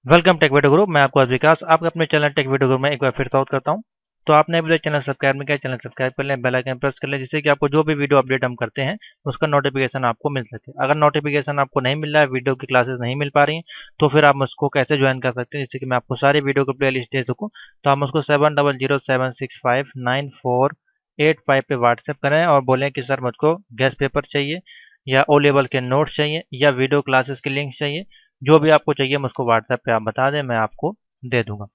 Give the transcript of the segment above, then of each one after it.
Welcome take video गुरु। मैं आपको आज विकास आपके अपने चैनल टेक वीडियो गुरु में एक बार फिर स्वागत करता हूं। तो आपने अभी तक चैनल सब्सक्राइब नहीं किया, चैनल सब्सक्राइब कर लें, बेल आइकन प्रेस कर लें, जिससे कि आपको जो भी वीडियो अपडेट हम करते हैं उसका नोटिफिकेशन आपको मिल सके। अगर नोटिफिकेशन आपको नहीं मिल रहा है, वीडियो की क्लासेस नहीं मिल पा रही हैं, तो फिर आप उसको कैसे ज्वाइन कर सकते हैं, जिससे कि मैं आपको सारी वीडियो की प्ले लिस्ट दे सकूँ। तो हम उसको 7007659485 पे व्हाट्सएप करें और बोलें कि सर मुझको गेस्ट पेपर चाहिए या ओ लेवल के नोट्स चाहिए या वीडियो क्लासेस के लिंक चाहिए। जो भी आपको चाहिए मुझको व्हाट्सएप पे आप बता दें, मैं आपको दे दूंगा।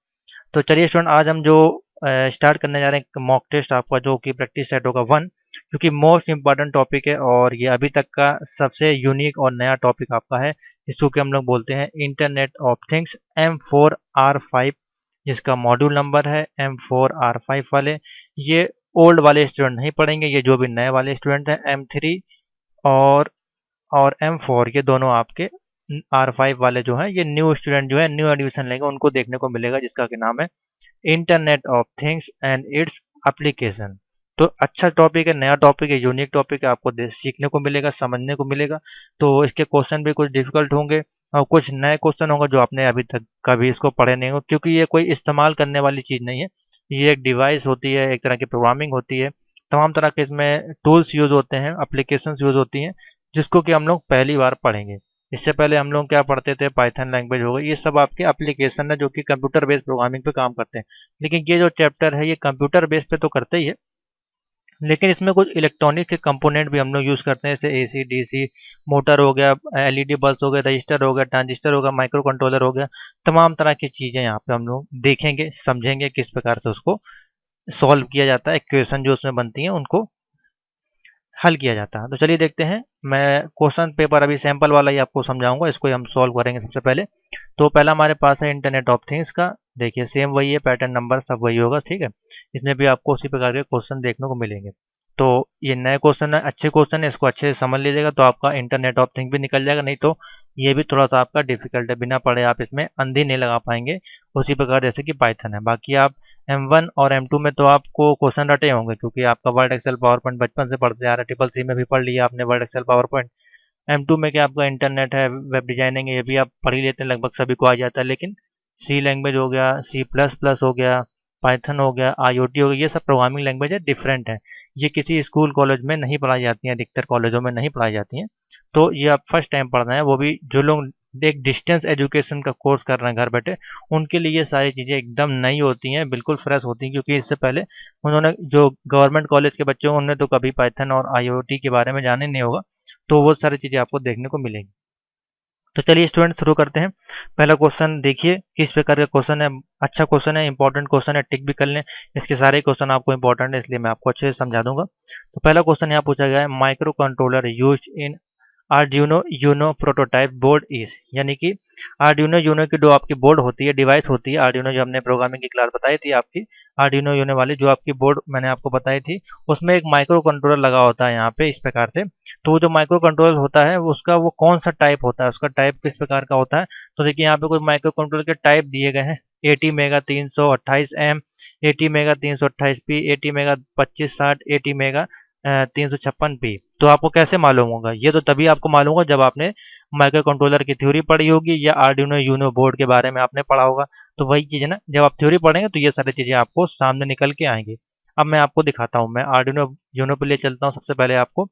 तो चलिए स्टूडेंट, आज हम जो स्टार्ट करने जा रहे हैं मॉक टेस्ट आपका, जो कि प्रैक्टिस सेट होगा 1, क्योंकि मोस्ट इंपॉर्टेंट टॉपिक है और ये अभी तक का सबसे यूनिक और नया टॉपिक आपका है। इसको कि हम लोग बोलते हैं इंटरनेट ऑफ थिंग्स M4R5, जिसका मॉड्यूल नंबर है M4R5 वाले। ये ओल्ड वाले स्टूडेंट नहीं पढ़ेंगे, ये जो भी नए वाले स्टूडेंट हैं M3 और M4, ये दोनों आपके R5 वाले जो हैं, ये न्यू स्टूडेंट जो है न्यू एडमिशन लेंगे, उनको देखने को मिलेगा, जिसका कि नाम है internet of things and its application. तो अच्छा टॉपिक है, नया टॉपिक है, यूनिक टॉपिक है, आपको सीखने को मिलेगा, समझने को मिलेगा। तो इसके क्वेश्चन भी कुछ डिफिकल्ट होंगे और कुछ नए क्वेश्चन होंगे जो आपने अभी तक कभी इसको पढ़े नहीं हो, क्योंकि ये कोई इस्तेमाल करने वाली चीज़ नहीं है। ये एक डिवाइस होती है, एक तरह की प्रोग्रामिंग होती है, तमाम तरह के इसमें टूल्स यूज़ होते हैं, एप्लीकेशंस यूज़ होती हैं, जिसको कि हम लोग पहली बार पढ़ेंगे। इससे पहले हम लोग क्या पढ़ते थे, पाइथन लैंग्वेज हो गई, ये सब आपके एप्लीकेशन है जो कि कंप्यूटर बेस्ड प्रोग्रामिंग पे काम करते हैं। लेकिन ये जो चैप्टर है ये कंप्यूटर बेस पे तो करते ही है, लेकिन इसमें कुछ इलेक्ट्रॉनिक के कंपोनेंट भी हम लोग यूज़ करते हैं, जैसे एसी डीसी मोटर हो गया, एलईडी बल्ब हो गया, रजिस्टर हो गया, ट्रांजिस्टर हो गया, माइक्रो कंट्रोलर हो गया। तमाम तरह की चीज़ें यहाँ पे हम लोग देखेंगे, समझेंगे किस प्रकार से उसको सॉल्व किया जाता है, इक्वेशन जो उसमें बनती हैं उनको हल किया जाता है। तो चलिए देखते हैं। मैं क्वेश्चन पेपर अभी सैंपल वाला ही आपको समझाऊंगा, इसको ही हम सॉल्व करेंगे सबसे पहले। तो पहला हमारे पास है इंटरनेट ऑफ थिंग्स का। देखिए सेम वही है, पैटर्न नंबर सब वही होगा, ठीक है। इसमें भी आपको उसी प्रकार के क्वेश्चन देखने को मिलेंगे। तो ये नए क्वेश्चन है, अच्छे क्वेश्चन है, इसको अच्छे से समझ लीजिएगा तो आपका इंटरनेट ऑफ थिंग भी निकल जाएगा। नहीं तो ये भी थोड़ा सा आपका डिफिकल्ट है, बिना पढ़े आप इसमें अंधी नहीं लगा पाएंगे, उसी प्रकार जैसे कि पाइथन है। बाकी आप M1 और M2 में तो आपको क्वेश्चन रटे होंगे, क्योंकि आपका वर्ड एक्सेल पावर पॉइंट बचपन से पढ़ते आ रहा है, ट्रिपल सी में भी पढ़ लिया आपने word Excel power point. M2 में क्या आपका इंटरनेट है, वेब डिजाइनिंग है, ये भी आप पढ़ ही लेते हैं, लगभग सभी को आ जाता है। लेकिन सी लैंग्वेज हो गया, C++ हो गया, पाइथन हो गया, IoT हो गया, ये सब प्रोग्रामिंग लैंग्वेज है, डिफरेंट है। ये किसी स्कूल कॉलेज में नहीं पढ़ाई जाती हैं, अधिकतर कॉलेजों में नहीं पढ़ाई जाती हैं। तो ये आप फर्स्ट टाइम पढ़ रहे हैं, वो भी जो लोग एक डिस्टेंस एजुकेशन का कोर्स कर रहे हैं घर बैठे, उनके लिए ये सारी चीज़ें एकदम नई होती हैं, बिल्कुल फ्रेश होती हैं, क्योंकि इससे पहले उन्होंने जो गवर्नमेंट कॉलेज के बच्चे हों, उन्होंने तो कभी पाइथन और IoT के बारे में जाने नहीं होगा। तो वो सारी चीज़ें आपको देखने को मिलेंगी। तो चलिए स्टूडेंट शुरू करते हैं। पहला क्वेश्चन देखिए किस प्रकार का क्वेश्चन है। अच्छा क्वेश्चन है, इंपॉर्टेंट क्वेश्चन है, टिक भी कर लें। इसके सारे क्वेश्चन आपको इंपॉर्टेंट है, इसलिए मैं आपको अच्छे से समझा दूंगा। तो पहला क्वेश्चन यहाँ पूछा गया है, microcontroller use in Arduino Uno prototype board is, यानी कि आर्डिनो यूनो की जो आपकी बोर्ड होती है, डिवाइस होती है, आर्डिनो जो हमने प्रोग्रामिंग की क्लास बताई थी आपकी, आर्डिनो यूनो वाली जो आपकी बोर्ड मैंने आपको बताई थी, उसमें एक माइक्रो कंट्रोलर लगा होता है यहाँ पे इस प्रकार से। तो वो जो माइक्रो कंट्रोलर होता है उसका वो कौन सा टाइप होता है, उसका टाइप किस प्रकार का होता है। तो देखिए यहाँ पे कुछ माइक्रो कंट्रोलर के टाइप दिए गए हैं। 80 mega 328M, 80 mega 328P, 80 mega 2560, 80 mega 356P। तो आपको कैसे मालूम होगा, ये तो तभी आपको मालूम होगा जब आपने माइक्रो कंट्रोलर की थ्योरी पढ़ी होगी या आर्डिनो यूनो बोर्ड के बारे में आपने पढ़ा होगा। तो वही चीज़ है ना, जब आप थ्योरी पढ़ेंगे तो ये सारी चीज़ें आपको सामने निकल के आएंगी। अब मैं आपको दिखाता हूँ, मैं आर्डिनो यूनो पे ले चलता हूँ सबसे पहले आपको।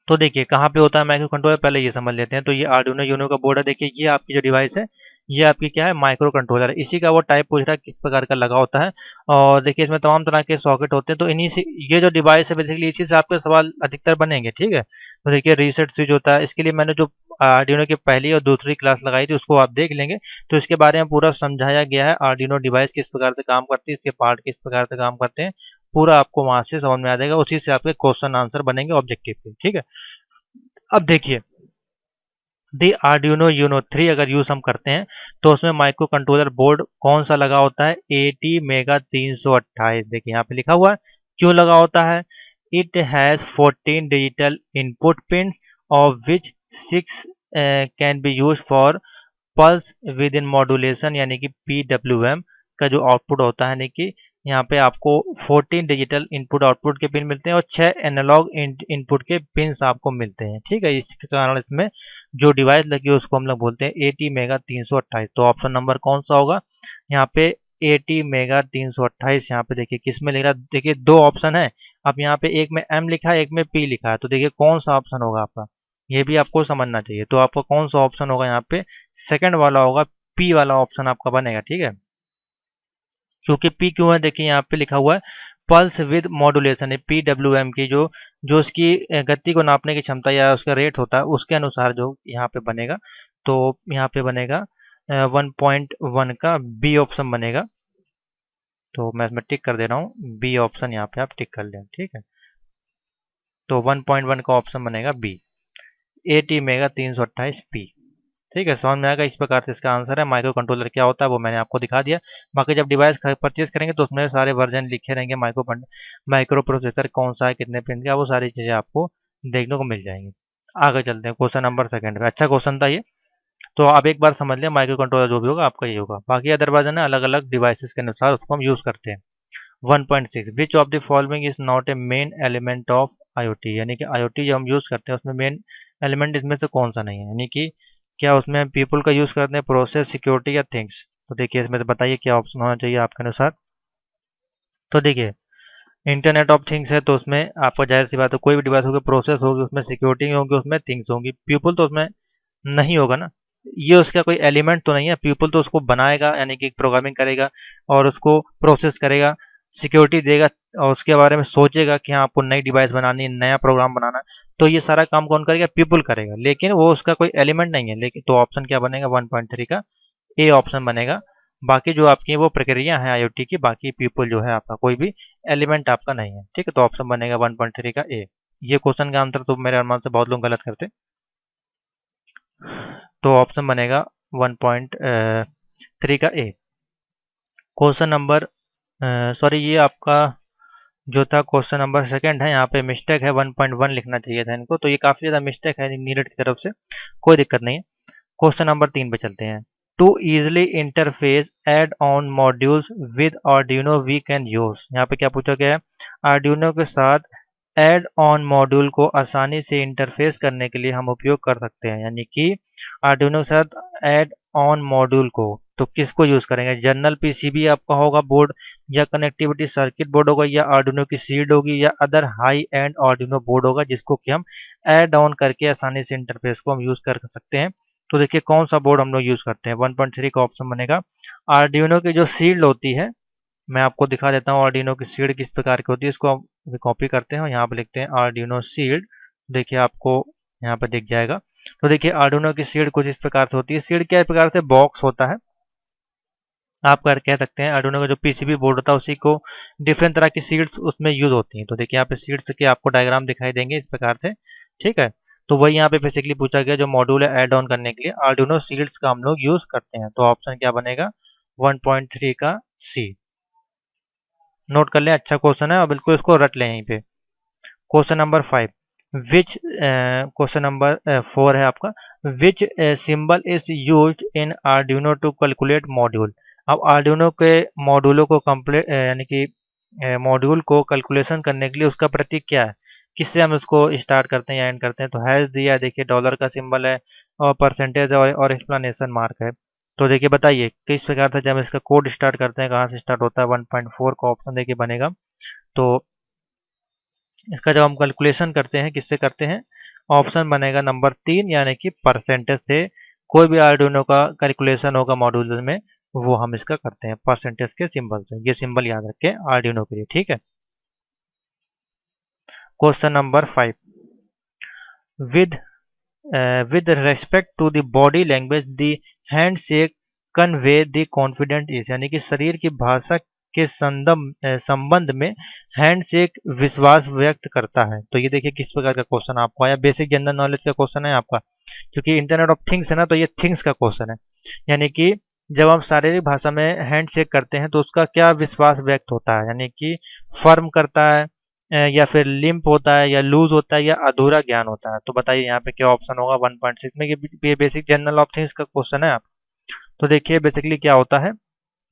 तो देखिए कहाँ पे होता है माइक्रो कंट्रोलर, पहले ये समझ लेते हैं। तो ये आर्डिनो यूनो का बोर्ड है, देखिए ये आपकी जो डिवाइस है, ये आपकी क्या है, माइक्रो कंट्रोलर है। इसी का वो टाइप पूछ रहा है किस प्रकार का लगा होता है। और देखिए इसमें तमाम तरह के सॉकेट होते हैं, तो इन्हीं से ये जो डिवाइस है बेसिकली इसी से आपके सवाल अधिकतर बनेंगे, ठीक है। तो देखिए रीसेट स्विच होता है, इसके लिए मैंने जो आर्डिनो की पहली और दूसरी क्लास लगाई थी उसको आप देख लेंगे, तो इसके बारे में पूरा समझाया गया है। आर्डिनो डिवाइस किस प्रकार से काम करती है, इसके पार्ट किस प्रकार से काम करते हैं, पूरा आपको वहां से समझ में आ जाएगा। उसी से आपके क्वेश्चन आंसर बनेंगे ऑब्जेक्टिव के, ठीक है। अब देखिए दी आर्डिनो यूनो 3 अगर यूज हम करते हैं तो उसमें माइक्रो कंट्रोलर बोर्ड कौन सा लगा होता है, 80 मेगा 328। देखिए यहाँ पे लिखा हुआ है क्यों लगा होता है। It has 14 digital input pin of which 6 can be use for pulse with in modulation, यानी कि PWM का जो आउटपुट होता है, यानी कि यहाँ पे आपको 14 डिजिटल इनपुट आउटपुट के पिन मिलते हैं और 6 एनालॉग इनपुट के पिन्स आपको मिलते हैं। ठीक है, इसके कारण इसमें जो डिवाइस लगी है उसको हम लोग बोलते हैं AT मेगा 328। तो ऑप्शन नंबर कौन सा होगा यहाँ पे? AT mega 328। यहाँ पे देखिए किस में लिख रहा है, देखिए दो ऑप्शन है। अब यहाँ पे एक में M लिखा है, एक में P लिखा है, तो देखिए कौन सा ऑप्शन होगा आपका, ये भी आपको समझना चाहिए। तो आपका कौन सा ऑप्शन होगा यहाँ पे? सेकंड वाला होगा, P वाला ऑप्शन आपका बनेगा। ठीक है, क्योंकि पी क्यों है, देखिए यहाँ पे लिखा हुआ है पल्स विद मॉड्यूलेशन है, PWM की जो जो उसकी गति को नापने की क्षमता या उसका रेट होता है उसके अनुसार जो यहाँ पे बनेगा। तो यहाँ पे बनेगा 1.1 का बी ऑप्शन बनेगा। तो मैं इसमें टिक कर दे रहा हूँ, बी ऑप्शन यहाँ पे आप टिक कर लें। ठीक है, तो 1.1 का ऑप्शन बनेगा बी, AT मेगा 328P। ठीक है, समझ में आएगा। इस प्रकार से इसका आंसर है। माइक्रो कंट्रोलर क्या होता है वो मैंने आपको दिखा दिया। बाकी जब डिवाइस परचेज करेंगे तो उसमें सारे वर्जन लिखे रहेंगे, माइक्रो प्रोसेसर कौन सा है, कितने पिन का, वो सारी चीज़ें आपको देखने को मिल जाएंगी। आगे चलते हैं क्वेश्चन नंबर सेकंड पे। अच्छा क्वेश्चन था ये, तो आप एक बार समझ लें माइक्रो कंट्रोलर जो भी होगा आपका ये होगा। बाकी अदर वर्जन है अलग अलग डिवाइसेस के अनुसार उसको हम यूज़ करते हैं। 1.6 विच of the following is not a main element of IoT, यानी कि IoT जो हम यूज़ करते हैं उसमें मेन एलिमेंट इसमें से कौन सा नहीं है, यानी कि क्या उसमें हम पीपल का यूज़ करते हैं, प्रोसेस, सिक्योरिटी या थिंग्स। तो देखिए इसमें से बताइए क्या ऑप्शन होना चाहिए आपके अनुसार। तो देखिए इंटरनेट ऑफ थिंग्स है तो उसमें आपको जाहिर सी बात है कोई भी डिवाइस होगी, प्रोसेस होगी, उसमें सिक्योरिटी होगी, उसमें थिंग्स होंगी। पीपल तो उसमें नहीं होगा ना, ये उसका कोई एलिमेंट तो नहीं है। पीपल तो उसको बनाएगा यानी कि प्रोग्रामिंग करेगा और उसको प्रोसेस करेगा, सिक्योरिटी देगा और उसके बारे में सोचेगा कि हाँ आपको नई डिवाइस बनानी है, नया प्रोग्राम बनाना है, तो ये सारा काम कौन करेगा? पीपल करेगा, लेकिन वो उसका कोई एलिमेंट नहीं है। लेकिन तो ऑप्शन क्या बनेगा? 1.3 का ए ऑप्शन बनेगा। बाकी जो आपकी वो प्रक्रिया है IoT की, बाकी पीपल जो है आपका कोई भी एलिमेंट आपका नहीं है। ठीक है, तो ऑप्शन बनेगा 1.3 का ए। ये क्वेश्चन का आंसर तो मेरे अनुमान से बहुत लोग गलत करते, तो ऑप्शन बनेगा 1.3 का ए। क्वेश्चन नंबर सॉरी ये आपका जो था क्वेश्चन नंबर सेकंड है, यहाँ पे मिस्टेक है, 1.1 लिखना चाहिए था इनको। तो ये काफ़ी ज़्यादा मिस्टेक है नीरज की तरफ से, कोई दिक्कत नहीं है। क्वेश्चन नंबर 3 पे चलते हैं। To easily interface add on modules with Arduino we can use. यहाँ पे क्या पूछा गया है? आर्डिनो के साथ ऐड ऑन मॉड्यूल को आसानी से इंटरफेस करने के लिए हम उपयोग कर सकते हैं, यानी कि आर्डिनो के साथ ऐड ऑन मॉड्यूल को तो किसको यूज करेंगे? जनरल PCB आपका होगा बोर्ड, या कनेक्टिविटी सर्किट बोर्ड होगा, या आर्डिनो की सीड होगी, या other high and Arduino board होगा जिसको कि हम ऐड ऑन करके आसानी से इंटरफेस को हम यूज कर सकते हैं। तो देखिए कौन सा बोर्ड हम लोग यूज करते हैं। 1.3 का ऑप्शन बनेगा आर्डिनो की जो सीड होती है, मैं आपको दिखा देता हूँ आर्डिनो की सीड किस प्रकार की होती है। इसको हम कॉपी करते हैं और यहाँ पे लिखते हैं आर्डिनो सीड। देखिए आपको यहाँ पे दिख जाएगा। तो देखिए आर्डिनो की सीड कुछ इस प्रकार से होती है। सीड क्या प्रकार से बॉक्स होता है, आप कह सकते हैं आर्डिनो का जो PCB बोर्ड होता है उसी को डिफरेंट तरह की सीड्स उसमें यूज होती हैं। तो देखिए यहाँ पे सीड्स के आपको डायग्राम दिखाई देंगे इस प्रकार से। ठीक है, तो वही यहाँ पे बेसिकली पूछा गया जो मॉड्यूल है ऐड ऑन करने के लिए आर्डिनो सीड्स का हम लोग यूज करते हैं। तो ऑप्शन क्या बनेगा? 1.3 का सी। नोट कर लें, अच्छा क्वेश्चन है और बिल्कुल इसको रट लें यहीं पे। Question number 5 which question number 4 है आपका, which symbol is used in Arduino to calculate module. अब आर्डिनो के मॉड्यूलों को कंप्लीट यानी कि मॉड्यूल को कैलकुलेशन करने के लिए उसका प्रतीक क्या है, किससे हम उसको स्टार्ट करते हैं या एंड करते हैं? तो हैज दिया है, देखिए डॉलर का सिंबल है और परसेंटेज और एक्सप्लेनेशन मार्क है। तो देखिए बताइए किस प्रकार से जब हम इसका कोड स्टार्ट करते हैं कहाँ से स्टार्ट होता है? 1.4 का ऑप्शन देखिए बनेगा। तो इसका जब हम कैलकुलेशन करते हैं किससे करते हैं? ऑप्शन बनेगा नंबर 3 यानी कि परसेंटेज से। कोई भी आर्डिनो का कैलकुलेशन होगा मॉड्यूल में वो हम इसका करते हैं परसेंटेज के सिंबल से। ये सिंबल याद रखें आर्डिनो के लिए। ठीक है, question number 5 with with respect to the body language the handshake convey the confident is, यानी कि शरीर की भाषा के संबंध में हैंडशेक विश्वास व्यक्त करता है। तो ये देखिए किस प्रकार का क्वेश्चन आपको आया, बेसिक जनरल नॉलेज का क्वेश्चन है आपका, क्योंकि इंटरनेट ऑफ थिंग्स है ना, तो ये थिंग्स का क्वेश्चन है। यानी कि जब हम शारीरिक भाषा में हैंडशेक करते हैं तो उसका क्या विश्वास व्यक्त होता है, यानी कि फर्म करता है या फिर लिम्प होता है या लूज होता है या अधूरा ज्ञान होता है। तो बताइए यहाँ पे क्या ऑप्शन होगा 1.6 में? ये बेसिक जनरल ऑफ थिंग्स का क्वेश्चन है आप। तो देखिए बेसिकली क्या होता है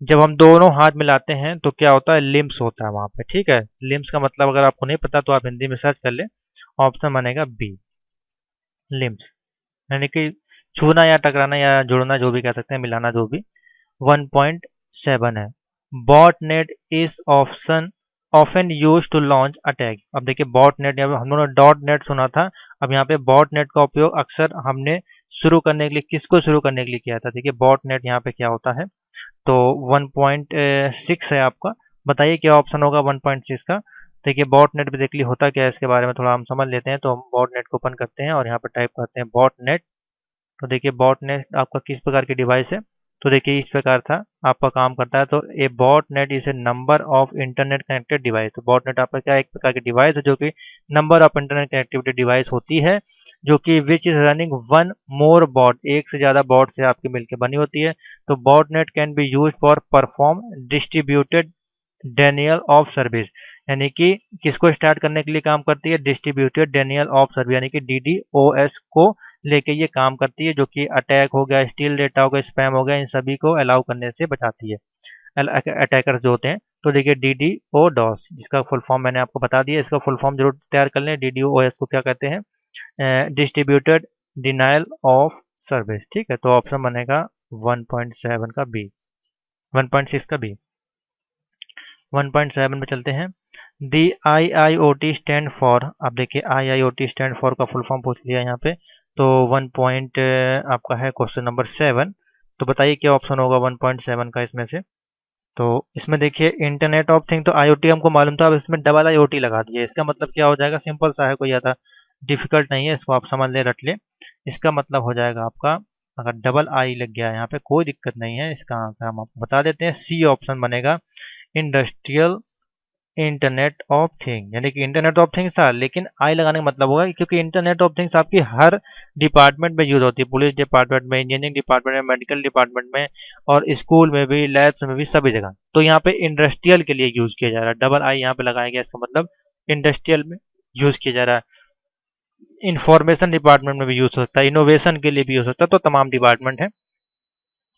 जब हम दोनों हाथ मिलाते हैं तो क्या होता है, लिम्स होता है वहां पे। ठीक है, लिम्स का मतलब अगर आपको नहीं पता तो आप हिंदी में सर्च कर ले। ऑप्शन बनेगा बी, लिम्स, यानी कि छूना या टकराना या जुड़ना, जो भी कह सकते हैं, मिलाना, जो भी। 1.7 है। Botnet is option often use to launch attack. अब देखिए बॉट नेट, यहाँ पे हम लोगों ने डॉट नेट सुना था, अब यहाँ पे बॉट नेट का उपयोग अक्सर हमने शुरू करने के लिए, किसको शुरू करने के लिए किया था। देखिए बॉट नेट यहाँ पे क्या होता है, तो 1.6 है आपका। बताइए क्या ऑप्शन होगा 1.6 का। देखिए बॉट नेट बेसिकली होता क्या है, इसके बारे में थोड़ा हम समझ लेते हैं। तो हम बॉट नेट को ओपन करते हैं और यहाँ पर टाइप करते हैं बॉट नेट। तो देखिए बॉट नेट आपका किस प्रकार की डिवाइस है, तो देखिए इस प्रकार था आपका काम करता है। तो a botnet is a number of internet connected device. तो बॉट नेट आपका क्या है, एक प्रकार की डिवाइस है जो कि number of internet connectivity device होती है, जो कि which is running one more bot, एक से ज़्यादा बॉट से आपकी मिलकर बनी होती है। तो botnet can be use for perform distributed denial of service, यानी कि किसको स्टार्ट करने के लिए काम करती है, डिस्ट्रीब्यूटेड डेनियल ऑफ सर्विस, यानी कि डीडीओएस को लेके ये काम करती है, जो कि अटैक हो गया, स्टील डेटा हो गया, स्पैम हो गया, इन सभी को अलाउ करने से बचाती है अटैकर्स जो होते हैं। तो देखिए डीडीओ डॉस, जिसका फुल फॉर्म मैंने आपको बता दिया, इसका फुल फॉर्म जरूर तैयार कर लें। डीडीओएस को क्या कहते हैं, डिस्ट्रीब्यूटेड डिनाइल ऑफ सर्विस। ठीक है, तो ऑप्शन बनेगा 1.7 का बी, 1.6 का बी। 1.7 में चलते हैं। दी IIoT स्टैंड फॉर, अब देखिए IIoT स्टैंड फॉर का फुल फॉर्म पूछ लिया यहाँ पे। तो 1 पॉइंट आपका है क्वेश्चन नंबर 7। तो बताइए क्या ऑप्शन होगा 1.7 का इसमें से। तो इसमें देखिए इंटरनेट ऑफ थिंग, तो IoT हमको मालूम था, अब इसमें डबल IoT लगा दिए। इसका मतलब क्या हो जाएगा, सिंपल सा है, कोई ज़्यादा डिफिकल्ट नहीं है, इसको आप समझ ले, रट ले। इसका मतलब हो जाएगा आपका, अगर डबल आई लग गया यहाँ पे कोई दिक्कत नहीं है, इसका आंसर हम आपको बता देते हैं, सी ऑप्शन बनेगा, इंडस्ट्रियल इंटरनेट ऑफ थिंग, यानी कि इंटरनेट ऑफ थिंग्स था, लेकिन आई लगाने का मतलब होगा क्योंकि इंटरनेट ऑफ थिंग्स आपकी हर डिपार्टमेंट में यूज होती है, पुलिस डिपार्टमेंट में, इंजीनियरिंग डिपार्टमेंट में, मेडिकल डिपार्टमेंट में, और स्कूल में भी, लैब्स में भी, सभी जगह। तो यहाँ पे इंडस्ट्रियल के लिए यूज किया जा रहा है, डबल आई यहाँ पे लगाया गया, इसका मतलब इंडस्ट्रियल में यूज किया जा रहा है। इंफॉर्मेशन डिपार्टमेंट में भी यूज हो सकता है, इनोवेशन के लिए भी हो सकता है, तो तमाम डिपार्टमेंट है।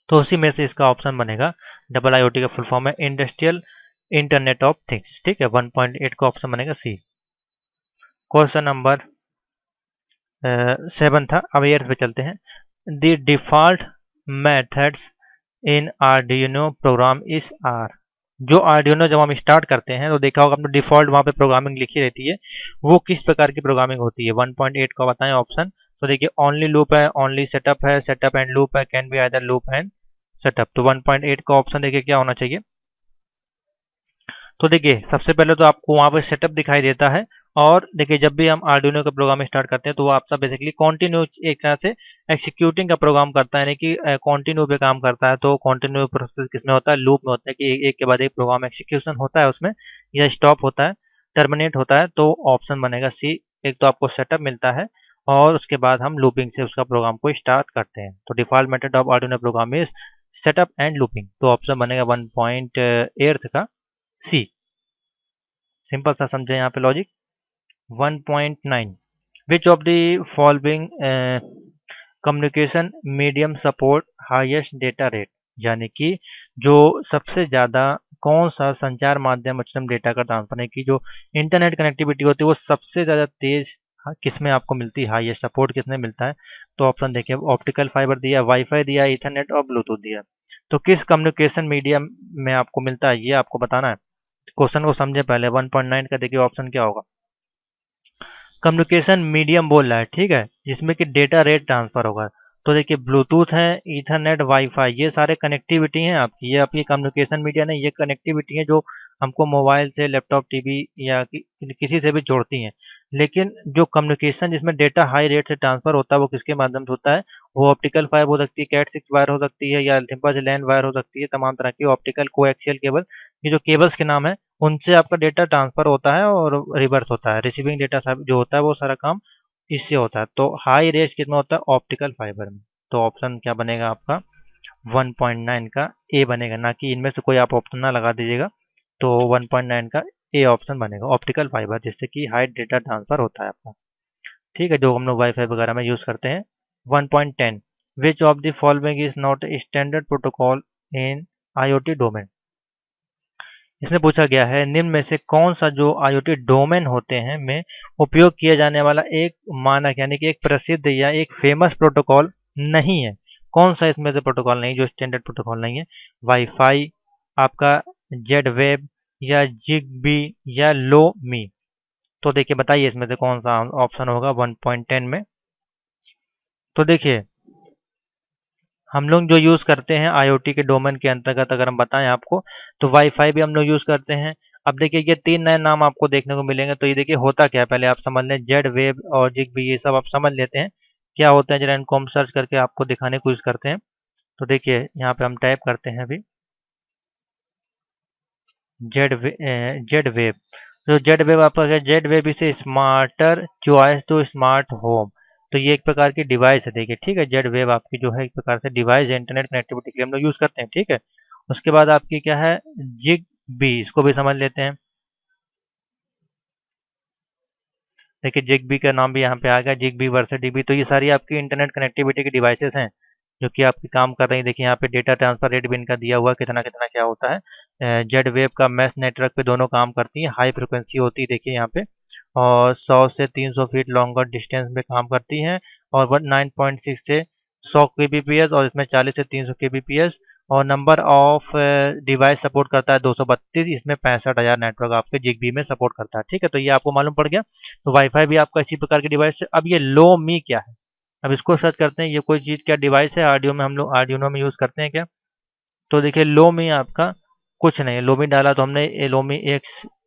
तो उसी में से इसका ऑप्शन बनेगा, डबल IoT का फुल फॉर्म है इंडस्ट्रियल इंटरनेट ऑफ थिंग्स। ठीक है, 1.8 का ऑप्शन बनेगा सी। क्वेश्चन नंबर 7 था, अब ईयर्स पे चलते हैं। The default methods in Arduino program is are. जो आर्डिनो जब हम स्टार्ट करते हैं तो देखा होगा आपने, डिफॉल्ट वहाँ पे प्रोग्रामिंग लिखी रहती है, वो किस प्रकार की प्रोग्रामिंग होती है। 1.8 का बताएं ऑप्शन। तो देखिए ओनली लूप है, ओनली सेटअप है, सेटअप एंड लूप है, can be either loop and setup. तो 1.8 का ऑप्शन देखिए क्या होना चाहिए। तो देखिए सबसे पहले तो आपको वहाँ पे सेटअप दिखाई देता है, और देखिए जब भी हम आर्डिनो का प्रोग्राम स्टार्ट करते हैं तो वो आपका बेसिकली कॉन्टिन्यू, एक तरह से एक्सिक्यूटिंग का प्रोग्राम करता है, यानी कि कॉन्टिन्यू पे काम करता है। तो कॉन्टिन्यू प्रोसेस किसमें होता है, लूप में होता है, कि एक के बाद एक प्रोग्राम एक्सिक्यूशन होता है उसमें, या स्टॉप होता है, टर्मिनेट होता है। तो ऑप्शन बनेगा सी। एक तो आपको सेटअप मिलता है, और उसके बाद हम लूपिंग से उसका प्रोग्राम को स्टार्ट करते हैं। तो default method of Arduino program is setup and looping. तो ऑप्शन बनेगा 1.8 का सी। सिंपल सा समझे यहाँ पे logic. 1.9, which of the following communication medium support highest data rate, यानी कि जो सबसे ज़्यादा, कौन सा संचार माध्यम उच्चतम डेटा का ट्रांसफर है, कि जो इंटरनेट कनेक्टिविटी होती है वो सबसे ज़्यादा तेज किस में आपको मिलती है, हाईएस्ट सपोर्ट किसमें मिलता है। तो ऑप्शन देखिए, ऑप्टिकल फाइबर दिया, वाईफाई दिया, इथरनेट और ब्लूटूथ दिया। तो किस कम्युनिकेशन मीडियम में आपको मिलता है ये आपको बताना है। क्वेश्चन को समझे पहले। 1.9 का देखिए ऑप्शन क्या होगा, कम्युनिकेशन मीडियम बोल रहा है, ठीक है, जिसमें कि डेटा रेट ट्रांसफर होगा। तो देखिए ब्लूटूथ है, ईथरनेट, वाईफाई, ये सारे कनेक्टिविटी हैं आपकी, ये आपकी कम्युनिकेशन मीडिया नहीं, ये कनेक्टिविटी है जो हमको मोबाइल से, लैपटॉप, टीवी या किसी से भी जोड़ती हैं। लेकिन जो कम्युनिकेशन जिसमें डेटा हाई रेट से ट्रांसफर होता है वो किसके माध्यम से होता है, वो ऑप्टिकल फाइबर हो सकती है, कैट 6 वायर हो सकती है, या सिंपल से लैन वायर हो सकती है, तमाम तरह की ऑप्टिकल कोएक्सियल केबल, ये जो केबल्स के नाम है, उनसे आपका डेटा ट्रांसफर होता है और रिवर्स होता है, रिसीविंग डेटा जो होता है वो सारा काम इससे होता है। तो हाई रेंज कितना होता है, ऑप्टिकल फाइबर में। तो ऑप्शन क्या बनेगा आपका 1.9 का ए बनेगा, ना कि इनमें से कोई आप ऑप्शन ना लगा दीजिएगा। तो 1.9 का ए ऑप्शन बनेगा, ऑप्टिकल फाइबर, जिससे कि हाई डेटा ट्रांसफर होता है आपका। ठीक है, जो हम लोग वाईफाई वगैरह में यूज़ करते हैं। 1.10, विच of the following is not standard protocol in IoT domain. इसमें पूछा गया है निम्न में से कौन सा जो IoT डोमेन होते हैं में उपयोग किया जाने वाला एक मानक यानी कि एक प्रसिद्ध या एक फेमस प्रोटोकॉल नहीं है। कौन सा इसमें से प्रोटोकॉल नहीं, जो स्टैंडर्ड प्रोटोकॉल नहीं है? वाईफाई, आपका जेड वेब, या जिगबी, या लो मी। तो देखिए बताइए इसमें से कौन सा ऑप्शन होगा 1.10 में। तो देखिए हम लोग जो यूज़ करते हैं आईओटी के डोमेन के अंतर्गत, अगर हम बताएं आपको, तो वाईफाई भी हम लोग यूज़ करते हैं। अब देखिए ये 3 नए नाम आपको देखने को मिलेंगे। तो ये देखिए होता क्या है, पहले आप समझ लें। जेड वेव और जिगबी ये सब आप समझ लेते हैं क्या होता है, जरा इनको हम सर्च करके आपको दिखाने की कोशिश करते हैं। तो देखिए यहाँ पे हम टाइप करते हैं अभी जेड वेव। तो जेड वेव आपका क्या, Z wave is smarter choice to smart home. तो ये एक प्रकार की डिवाइस है, देखिए ठीक है। जेड वेव आपकी जो है एक प्रकार से डिवाइस है, इंटरनेट कनेक्टिविटी के लिए हम लोग यूज़ करते हैं, ठीक है। उसके बाद आपकी क्या है, जिग बी, इसको भी समझ लेते हैं। देखिए जिगबी का नाम भी यहाँ पे आ गया, जिगबी वर्सेस डीबी। तो ये सारी आपकी इंटरनेट कनेक्टिविटी की डिवाइसेस हैं जो कि आपकी काम कर रही है। देखिए यहाँ पे डेटा ट्रांसफर रेट भी इनका दिया हुआ है, कितना कितना क्या होता है। जेड वेव का मैश नेटवर्क पे दोनों काम करती है, हाई फ्रिक्वेंसी होती है देखिए यहाँ पे, और 100 से 300 फीट लॉन्गर डिस्टेंस में काम करती हैं, और 9.6 से 100 kbps, और इसमें 40 से 300 kbps, और नंबर ऑफ डिवाइस सपोर्ट करता है 232। इसमें 65,000 नेटवर्क आपके जिगबी में सपोर्ट करता है, ठीक है। तो ये आपको मालूम पड़ गया। तो वाईफाई भी आपका इसी प्रकार की डिवाइस है। अब ये लो मी क्या है, अब इसको सर्च करते हैं, ये कोई चीज़ क्या डिवाइस है, ऑडियो में हम लोग आर्डिनो में यूज़ करते हैं क्या? तो देखिए लो मी आपका कुछ नहीं है। लो मी डाला तो हमने ये लो मी एक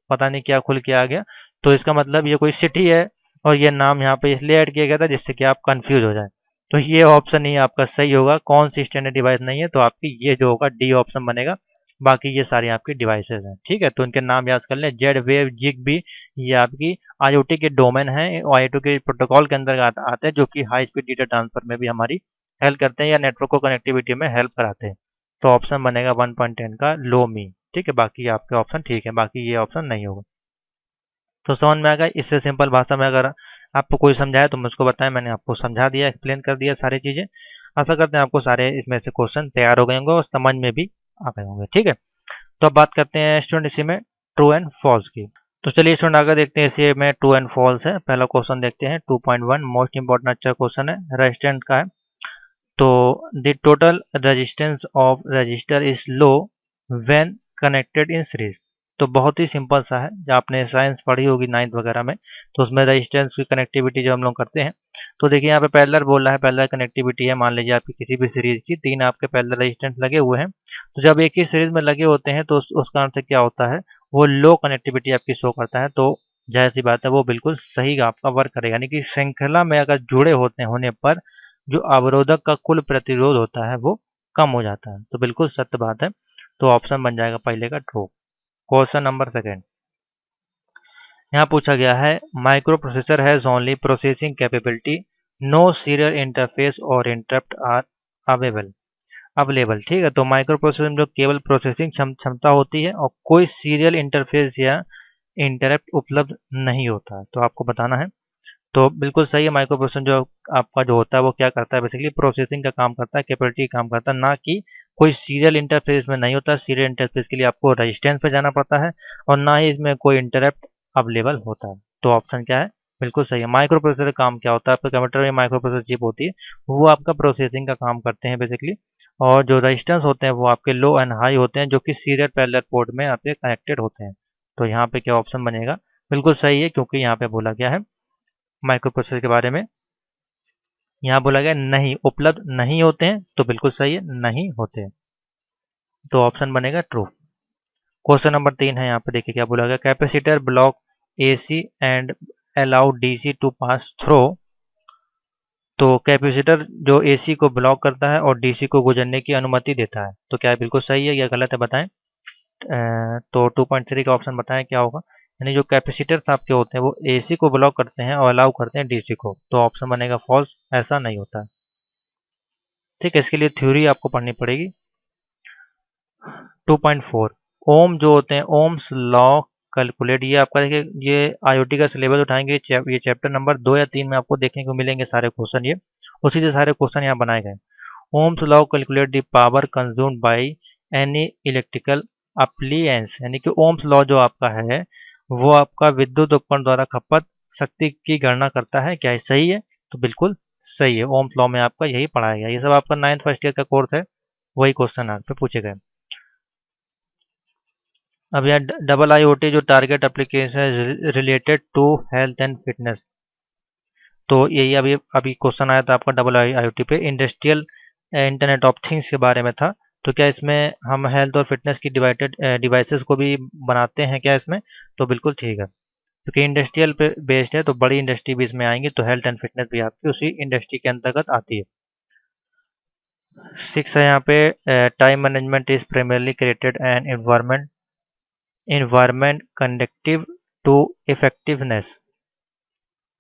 पता नहीं क्या खुल के आ गया। तो इसका मतलब ये कोई सिटी है, और ये नाम यहाँ पे इसलिए ऐड किया गया था जिससे कि आप कंफ्यूज हो जाए। तो ये ऑप्शन ही आपका सही होगा। कौन सी स्टैंडर्ड डिवाइस नहीं है, तो आपकी ये जो होगा डी ऑप्शन बनेगा। बाकी ये सारी आपकी डिवाइसेस हैं, ठीक है। तो इनके नाम याद कर लें, जेड वेव, जिग बी, ये आपकी आईओटी के डोमेन है, आईओटी के प्रोटोकॉल के अंदर आते हैं, जो कि हाई स्पीड डेटा ट्रांसफर में भी हमारी हेल्प करते हैं या नेटवर्क को कनेक्टिविटी में हेल्प कराते हैं। तो ऑप्शन बनेगा 1.10 का लो मी, ठीक है। बाकी आपके ऑप्शन ठीक है, बाकी ये ऑप्शन नहीं होगा। तो समझ में आ गया। इससे सिंपल भाषा में अगर आपको कोई समझाए तो मुझको बताएं, मैंने आपको समझा दिया, एक्सप्लेन कर दिया सारी चीज़ें। आशा करते हैं आपको सारे इसमें से क्वेश्चन तैयार हो गए होंगे और समझ में भी आ गए होंगे, ठीक है। तो अब बात करते हैं स्टूडेंट इसी में ट्रू एंड फॉल्स की। तो चलिए स्टूडेंट आगे देखते हैं, इसी में ट्रू एंड फॉल्स है। पहला क्वेश्चन देखते हैं 2.1, मोस्ट इंपॉर्टेंट अच्छा क्वेश्चन है, रेजिस्टेंस का है। तो the total resistance of register is low when connected in series. तो बहुत ही सिंपल सा है, जो आपने साइंस पढ़ी होगी 9th वगैरह में, तो उसमें रेजिस्टेंस की कनेक्टिविटी जो हम लोग करते हैं। तो देखिए यहाँ पे पैरेलल बोल रहा है, पैरेलल कनेक्टिविटी है। मान लीजिए आपकी किसी भी सीरीज की 3 आपके पैरेलल रेजिस्टेंस लगे हुए हैं। तो जब एक ही सीरीज में लगे होते हैं तो उस कारण से क्या होता है, वो लो कनेक्टिविटी आपकी शो करता है। तो जाहिर सी बात है वो बिल्कुल सही आपका वर्क करेगा, यानी कि श्रृंखला में अगर जुड़े होते होने पर जो अवरोधक का कुल प्रतिरोध होता है वो कम हो जाता है। तो बिल्कुल सत्य बात है। तो ऑप्शन बन जाएगा पहले का ट्रू। क्वेश्चन नंबर सेकेंड, यहाँ पूछा गया है microprocessor has only processing capability, no serial interface और इंटरप्ट आर अवेलेबल, ठीक है। तो माइक्रो प्रोसेसर में जो केवल प्रोसेसिंग क्षमता होती है और कोई सीरियल इंटरफेस या इंटरप्ट उपलब्ध नहीं होता है, तो आपको बताना है। तो बिल्कुल सही है। माइक्रो प्रोसेसर जो आपका जो होता है वो क्या करता है, बेसिकली प्रोसेसिंग का काम करता है, कैपेबिलिटी का काम करता है, ना कि कोई सीरियल इंटरफेस में नहीं होता। सीरियल इंटरफेस के लिए आपको रजिस्टेंस पे जाना पड़ता है, और ना ही इसमें कोई इंटरप्ट अवेलेबल होता है। तो ऑप्शन क्या है, बिल्कुल सही है। माइक्रो प्रोसेसर का काम क्या होता है, आपके कंप्यूटर में माइक्रो प्रोसेसर चिप होती है, वो आपका प्रोसेसिंग का काम करते हैं बेसिकली। और जो रजिस्टेंस होते हैं वो आपके लो एंड हाई होते हैं, जो कि सीरियल पैरेलल पोर्ट में आपके कनेक्टेड होते हैं। तो यहाँ पे क्या ऑप्शन बनेगा, बिल्कुल सही है, क्योंकि यहाँ पे बोला गया है माइक्रो प्रोसेसर के बारे में। यहाँ बोला गया नहीं उपलब्ध नहीं होते हैं, तो बिल्कुल सही है, नहीं होते। तो ऑप्शन बनेगा ट्रू। क्वेश्चन नंबर 3 है, यहाँ पे देखिए क्या बोला गया, capacitor block AC and allow DC to pass through. तो कैपेसिटर जो एसी को ब्लॉक करता है और डीसी को गुजरने की अनुमति देता है। तो क्या बिल्कुल सही है या गलत है, बताएं। तो 2.3 का ऑप्शन बताएं क्या होगा। यानी जो कैपेसिटर्स आपके होते हैं वो एसी को ब्लॉक करते हैं और अलाउ करते हैं डीसी को। तो ऑप्शन बनेगा फॉल्स, ऐसा नहीं होता है, ठीक है। इसके लिए थ्योरी आपको पढ़नी पड़ेगी। 2.4, ओम जो होते हैं, ओम्स लॉ कैलकुलेट। ये आपका देखिए, ये आईओटी का सिलेबस उठाएंगे, ये चैप्टर नंबर 2 या 3 में आपको देखने को मिलेंगे सारे क्वेश्चन। ये उसी से सारे क्वेश्चन यहाँ बनाए गए। Ohm's law calculate the power consumed by any electrical appliances, यानी कि ओम्स लॉ जो आपका है वो आपका विद्युत उपकरण द्वारा खपत शक्ति की गणना करता है। क्या ये सही है? तो बिल्कुल सही है। ओम्स लॉ में आपका यही पढ़ाया गया। ये सब आपका 9th फर्स्ट ईयर का कोर्स है, वही क्वेश्चन आप पे पूछे गए। अब यहाँ डबल IoT जो टारगेट एप्लीकेशन है related to health and fitness, तो यही अभी अभी क्वेश्चन आया था आपका डबल IoT पे, इंडस्ट्रियल इंटरनेट ऑफ थिंग्स के बारे में था। तो क्या इसमें हम हेल्थ और फिटनेस की डिवाइडेड डिवाइसेस को भी बनाते हैं क्या इसमें? तो बिल्कुल ठीक है, क्योंकि इंडस्ट्रियल पे बेस्ड है तो बड़ी इंडस्ट्री भी इसमें आएंगी, तो हेल्थ एंड फिटनेस भी आपकी उसी इंडस्ट्री के अंतर्गत आती है। 6 है यहाँ पे, time management is primarily created and environment conductive to effectiveness,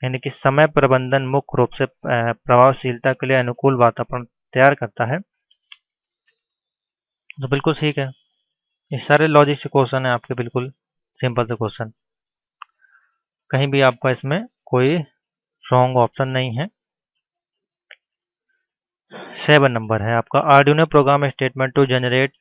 यानी कि समय प्रबंधन मुख्य रूप से प्रभावशीलता के लिए अनुकूल वातावरण तैयार करता है। तो बिल्कुल ठीक है, ये सारे लॉजिक से क्वेश्चन है आपके, बिल्कुल सिंपल से क्वेश्चन, कहीं भी आपका इसमें कोई रॉन्ग ऑप्शन नहीं है। 7 नंबर है आपका, Arduino program statement to generate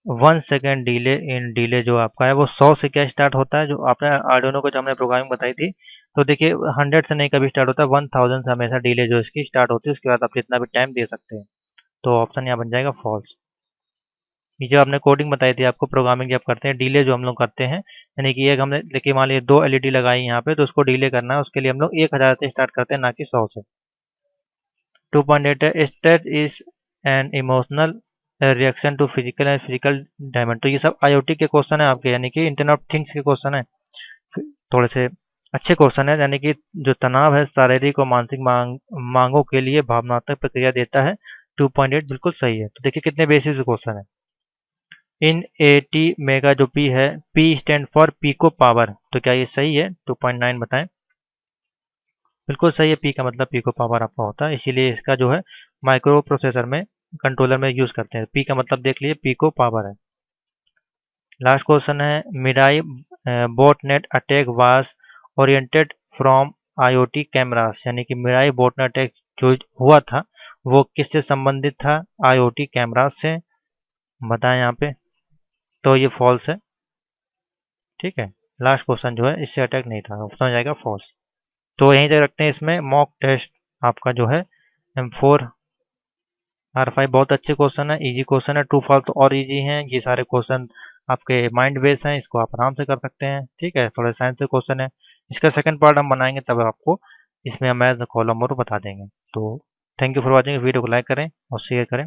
1 second delay in delay, जो आपका है वो 100 से क्या स्टार्ट होता है? जो आपने आर्डिनो को जो हमने प्रोग्रामिंग बताई थी, तो देखिए 100 से नहीं कभी स्टार्ट होता है, 1000 से हमेशा डिले जो इसकी स्टार्ट होती है, उसके बाद आप जितना भी टाइम दे सकते हैं। तो ऑप्शन यहाँ बन जाएगा फॉल्स। ये जो आपने कोडिंग बताई थी आपको, प्रोग्रामिंग जब करते हैं, डिले जो हम लोग करते हैं, यानी कि एक हमने देखिए मान लीजिए 2 LED लगाई यहाँ पे, तो उसको डिले करना है, उसके लिए हम लोग 1000 से स्टार्ट करते हैं, ना कि 100 से। 2.8 है, stress is an emotional reaction to physical and physical diamond. तो ये सब IoT के क्वेश्चन है आपके, यानी कि इंटरनेट ऑफ थिंग्स के क्वेश्चन है, थोड़े से अच्छे क्वेश्चन है। यानी कि जो तनाव है शारीरिक और मानसिक मांगों के लिए भावनात्मक प्रक्रिया देता है। 2.8 बिल्कुल सही है। तो देखिए कितने बेसिक क्वेश्चन है। इन 80 मेगा जो P है, P stand for pico power, तो क्या ये सही है? 2.9 बताएं। बिल्कुल सही है, P का मतलब पीको पावर आपका होता है, इसीलिए इसका जो है माइक्रो प्रोसेसर में कंट्रोलर में यूज करते हैं। P का मतलब देख लिए, पीको पावर है। लास्ट क्वेश्चन है, Mirai botnet attack was oriented from IoT cameras, यानी कि मिराई बोटनेट अटैक जो हुआ था वो किससे संबंधित था? IoT कैमरास से। बताएं यहाँ पे, तो ये फॉल्स है। ठीक है, लास्ट क्वेश्चन जो है इससे अटैक नहीं था, ऑप्शन हो जाएगा फॉल्स। तो यहीं तक रखते हैं। इसमें मॉक टेस्ट आपका जो है M4 R5 बहुत अच्छे क्वेश्चन है, इजी क्वेश्चन है, ट्रू फॉल्स तो और इजी हैं। ये सारे क्वेश्चन आपके माइंड बेस हैं, इसको आप आराम से कर सकते हैं। ठीक है, थोड़े साइंस से क्वेश्चन है, इसका सेकंड पार्ट हम बनाएंगे, तब आपको इसमें हम एज कॉलम और बता देंगे। तो thank you for watching, video को लाइक करें और शेयर करें।